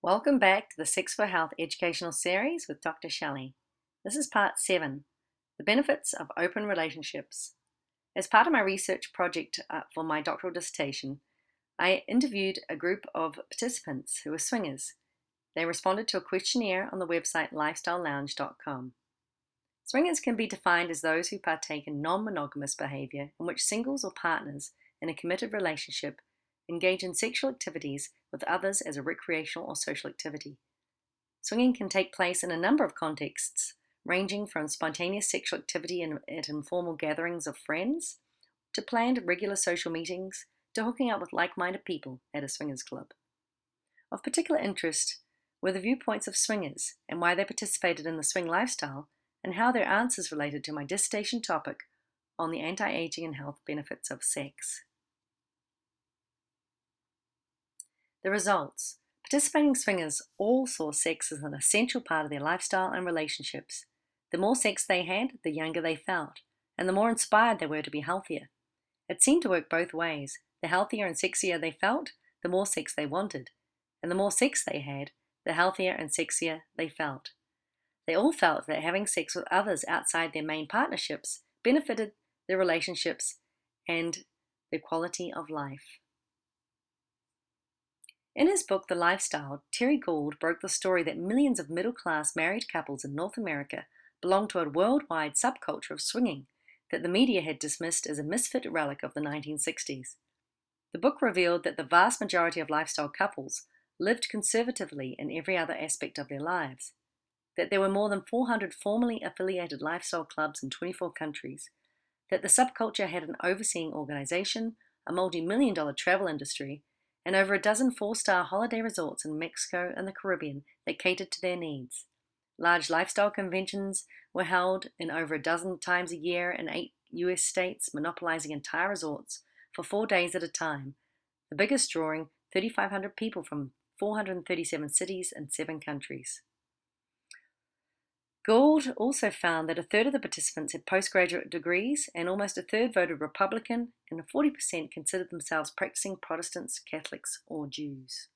Welcome back to the Sex for Health educational series with Dr. Shelley. This is part 7, the benefits of open relationships. As part of my research project for my doctoral dissertation, I interviewed a group of participants who were swingers. They responded to a questionnaire on the website lifestylelounge.com. Swingers can be defined as those who partake in non-monogamous behavior in which singles or partners in a committed relationship engage in sexual activities with others as a recreational or social activity. Swinging can take place in a number of contexts, ranging from spontaneous sexual activity at informal gatherings of friends, to planned regular social meetings, to hooking up with like-minded people at a swingers club. Of particular interest were the viewpoints of swingers and why they participated in the swing lifestyle, and how their answers related to my dissertation topic on the anti-aging and health benefits of sex. The results. Participating swingers all saw sex as an essential part of their lifestyle and relationships. The more sex they had, the younger they felt, and the more inspired they were to be healthier. It seemed to work both ways. The healthier and sexier they felt, the more sex they wanted, and the more sex they had, the healthier and sexier they felt. They all felt that having sex with others outside their main partnerships benefited their relationships and their quality of life. In his book, The Lifestyle, Terry Gould broke the story that millions of middle-class married couples in North America belong to a worldwide subculture of swinging that the media had dismissed as a misfit relic of the 1960s. The book revealed that the vast majority of lifestyle couples lived conservatively in every other aspect of their lives, that there were more than 400 formally affiliated lifestyle clubs in 24 countries, that the subculture had an overseeing organization, a multi-million-dollar travel industry, and over a dozen 4-star holiday resorts in Mexico and the Caribbean that catered to their needs. Large lifestyle conventions were held in over a dozen times a year in 8 US states, monopolizing entire resorts for 4 days at a time, the biggest drawing 3,500 people from 437 cities and 7 countries. Gould also found that a third of the participants had postgraduate degrees, and almost a third voted Republican, and 40% considered themselves practicing Protestants, Catholics, or Jews.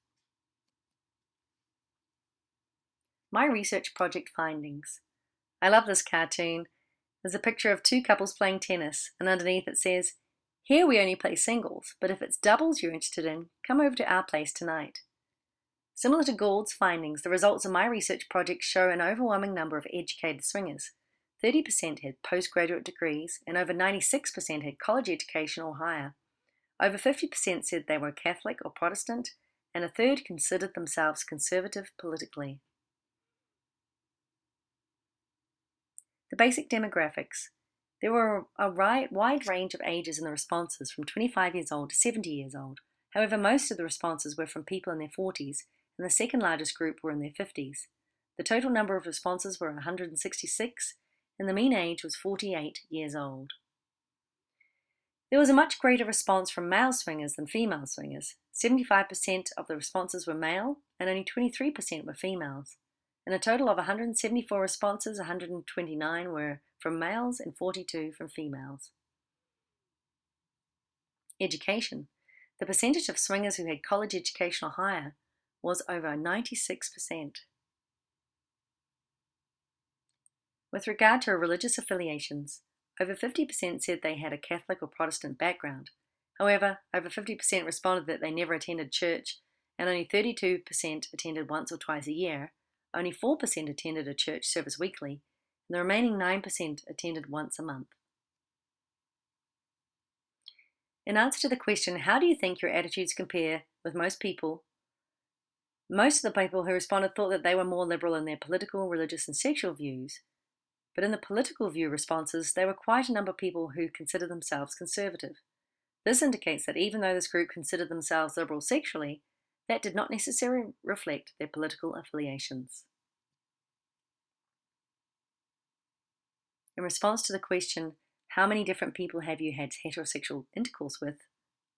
My research project findings. I love this cartoon. There's a picture of 2 couples playing tennis, and underneath it says, "Here we only play singles, but if it's doubles you're interested in, come over to our place tonight." Similar to Gould's findings, the results of my research project show an overwhelming number of educated swingers. 30% had postgraduate degrees, and over 96% had college education or higher. Over 50% said they were Catholic or Protestant, and a third considered themselves conservative politically. The basic demographics. There were a wide range of ages in the responses, from 25 years old to 70 years old. However, most of the responses were from people in their 40s, and the second largest group were in their 50s. The total number of responses were 166, and the mean age was 48 years old. There was a much greater response from male swingers than female swingers. 75% of the responses were male, and only 23% were females. In a total of 174 responses, 129 were from males and 42 from females. Education. The percentage of swingers who had college education or higher was over 96%. With regard to religious affiliations, over 50% said they had a Catholic or Protestant background. However, over 50% responded that they never attended church, and only 32% attended once or twice a year. Only 4% attended a church service weekly, and the remaining 9% attended once a month. In answer to the question, how do you think your attitudes compare with most people? Most of the people who responded thought that they were more liberal in their political, religious, and sexual views. But in the political view responses, there were quite a number of people who considered themselves conservative. This indicates that even though this group considered themselves liberal sexually, that did not necessarily reflect their political affiliations. In response to the question, how many different people have you had heterosexual intercourse with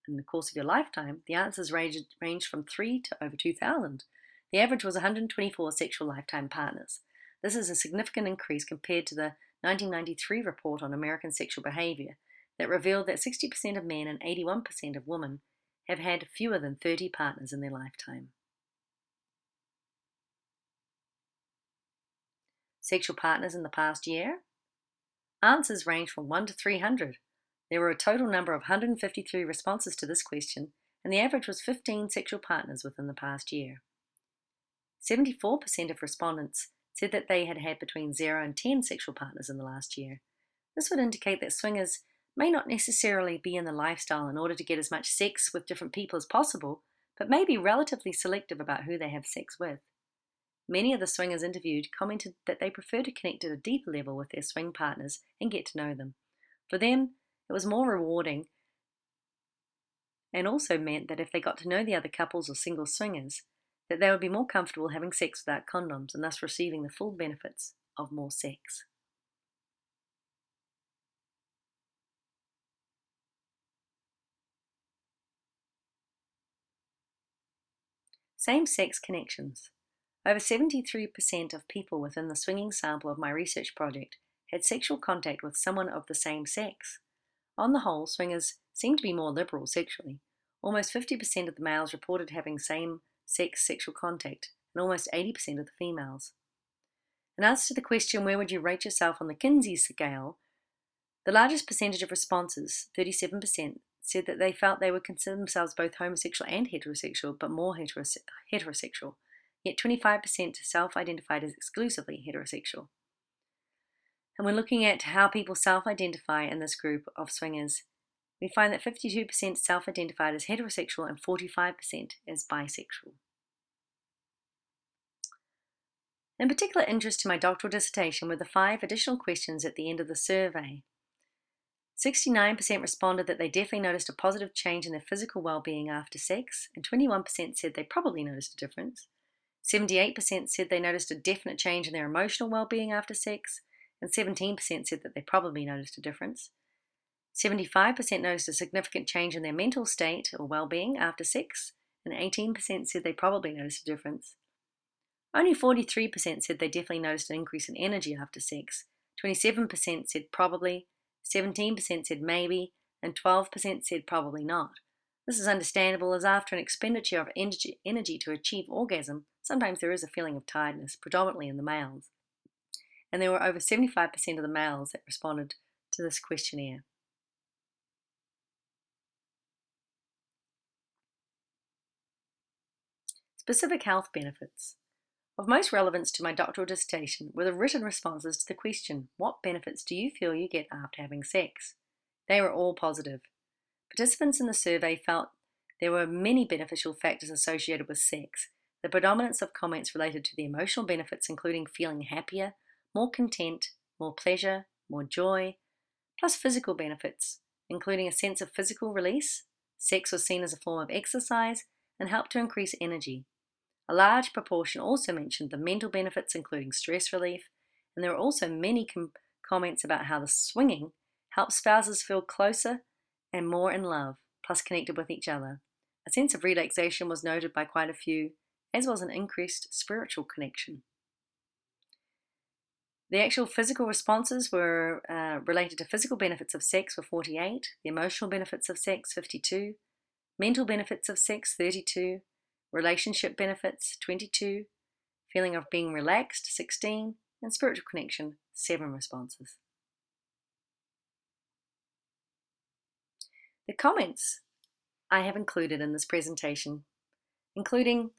in the course of your lifetime, the answers ranged from 3 to over 2,000. The average was 124 sexual lifetime partners. This is a significant increase compared to the 1993 report on American sexual behavior that revealed that 60% of men and 81% of women have had fewer than 30 partners in their lifetime. sexual partners in the past year? Answers range from 1 to 300. There were a total number of 153 responses to this question, and the average was 15 sexual partners within the past year. 74% of respondents said that they had had between 0 and 10 sexual partners in the last year. This would indicate that swingers may not necessarily be in the lifestyle in order to get as much sex with different people as possible, but may be relatively selective about who they have sex with. Many of the swingers interviewed commented that they prefer to connect at a deeper level with their swing partners and get to know them. For them, it was more rewarding and also meant that if they got to know the other couples or single swingers, that they would be more comfortable having sex without condoms and thus receiving the full benefits of more sex. Same-sex connections. Over 73% of people within the swinging sample of my research project had sexual contact with someone of the same sex. On the whole, swingers seem to be more liberal sexually. Almost 50% of the males reported having same-sex sexual contact, and almost 80% of the females. In answer to the question, where would you rate yourself on the Kinsey scale, the largest percentage of responses, 37%, said that they felt they would consider themselves both homosexual and heterosexual, but more heterosexual. Yet 25% self-identified as exclusively heterosexual. And when looking at how people self-identify in this group of swingers, we find that 52% self-identified as heterosexual and 45% as bisexual. In particular interest to my doctoral dissertation were the 5 additional questions at the end of the survey. 69% responded that they definitely noticed a positive change in their physical well-being after sex, and 21% said they probably noticed a difference. 78% said they noticed a definite change in their emotional well-being after sex, and 17% said that they probably noticed a difference. 75% noticed a significant change in their mental state or well-being after sex, and 18% said they probably noticed a difference. Only 43% said they definitely noticed an increase in energy after sex, 27% said probably, 17% said maybe, and 12% said probably not. This is understandable, as after an expenditure of energy to achieve orgasm, sometimes there is a feeling of tiredness, predominantly in the males. And there were over 75% of the males that responded to this questionnaire. Specific health benefits. Of most relevance to my doctoral dissertation were the written responses to the question, what benefits do you feel you get after having sex? They were all positive. Participants in the survey felt there were many beneficial factors associated with sex. The predominance of comments related to the emotional benefits, including feeling happier, more content, more pleasure, more joy, plus physical benefits, including a sense of physical release. Sex was seen as a form of exercise and helped to increase energy. A large proportion also mentioned the mental benefits, including stress relief, and there were also many comments about how the swinging helps spouses feel closer and more in love, plus connected with each other. A sense of relaxation was noted by quite a few, as was an increased spiritual connection. The actual physical responses were related to physical benefits of sex were 48, the emotional benefits of sex 52, mental benefits of sex 32, relationship benefits 22, feeling of being relaxed 16, and spiritual connection 7 responses. The comments I have included in this presentation, including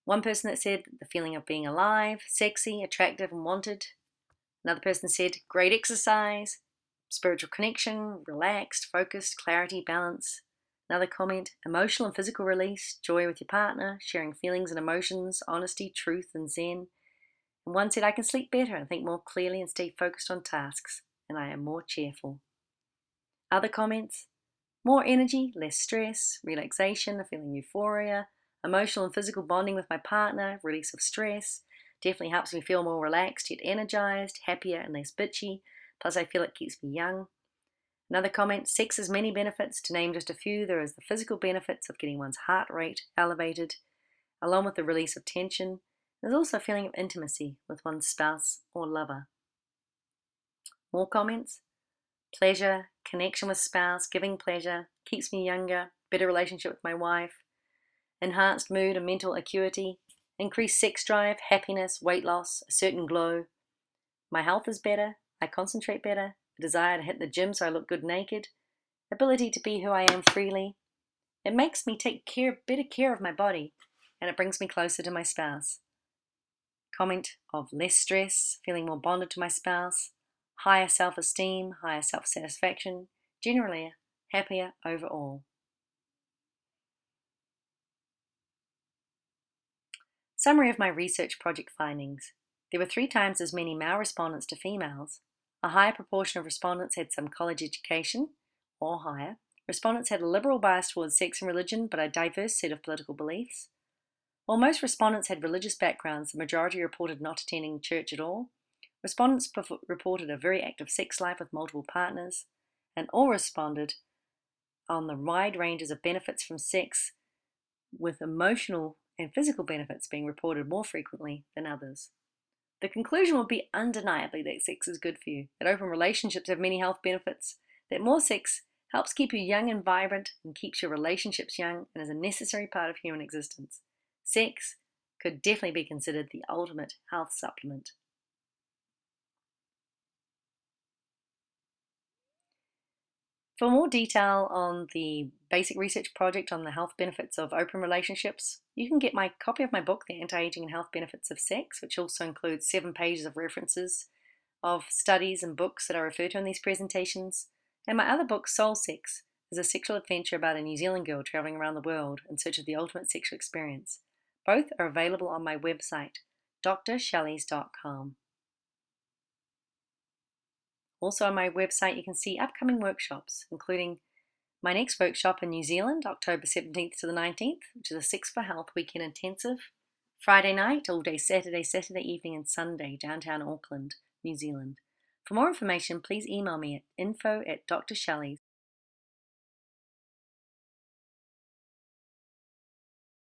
one person that said the feeling of being alive, sexy, attractive, and wanted. Another person said great exercise, spiritual connection, relaxed, focused, clarity, balance. Another comment, emotional and physical release, joy with your partner, sharing feelings and emotions, honesty, truth, and zen. And one said, I can sleep better and think more clearly and stay focused on tasks, and I am more cheerful. Other comments, more energy, less stress, relaxation, a feeling euphoria, emotional and physical bonding with my partner, release of stress, definitely helps me feel more relaxed yet energized, happier and less bitchy, plus I feel it keeps me young. Another comment, sex has many benefits. To name just a few, there is the physical benefits of getting one's heart rate elevated, along with the release of tension. There's also a feeling of intimacy with one's spouse or lover. More comments, pleasure, connection with spouse, giving pleasure, keeps me younger, better relationship with my wife, enhanced mood and mental acuity, increased sex drive, happiness, weight loss, a certain glow, My health is better, I concentrate better, a desire to hit the gym so I look good naked, ability to be who I am freely. It makes me take better care of my body, and it brings me closer to my spouse. Comment of less stress, feeling more bonded to my spouse, higher self-esteem, higher self-satisfaction, generally happier overall. Summary of my research project findings. There were 3 times as many male respondents to females. A higher proportion of respondents had some college education, or higher. Respondents had a liberal bias towards sex and religion, but a diverse set of political beliefs. While most respondents had religious backgrounds, the majority reported not attending church at all. Respondents reported a very active sex life with multiple partners, and all responded on the wide ranges of benefits from sex, with emotional and physical benefits being reported more frequently than others. The conclusion would be undeniably that sex is good for you, that open relationships have many health benefits, that more sex helps keep you young and vibrant and keeps your relationships young and is a necessary part of human existence. Sex could definitely be considered the ultimate health supplement. For more detail on the basic research project on the health benefits of open relationships, you can get my copy of my book, The Anti-Aging and Health Benefits of Sex, which also includes 7 pages of references of studies and books that I refer to in these presentations. And my other book, Soul Sex, is a sexual adventure about a New Zealand girl traveling around the world in search of the ultimate sexual experience. Both are available on my website, drshelleys.com. Also on my website you can see upcoming workshops, including my next workshop in New Zealand, October 17th to the 19th, which is a Sex for Health weekend intensive. Friday night, all day Saturday evening and Sunday, downtown Auckland, New Zealand. For more information, please email me at info@drshelleys.com.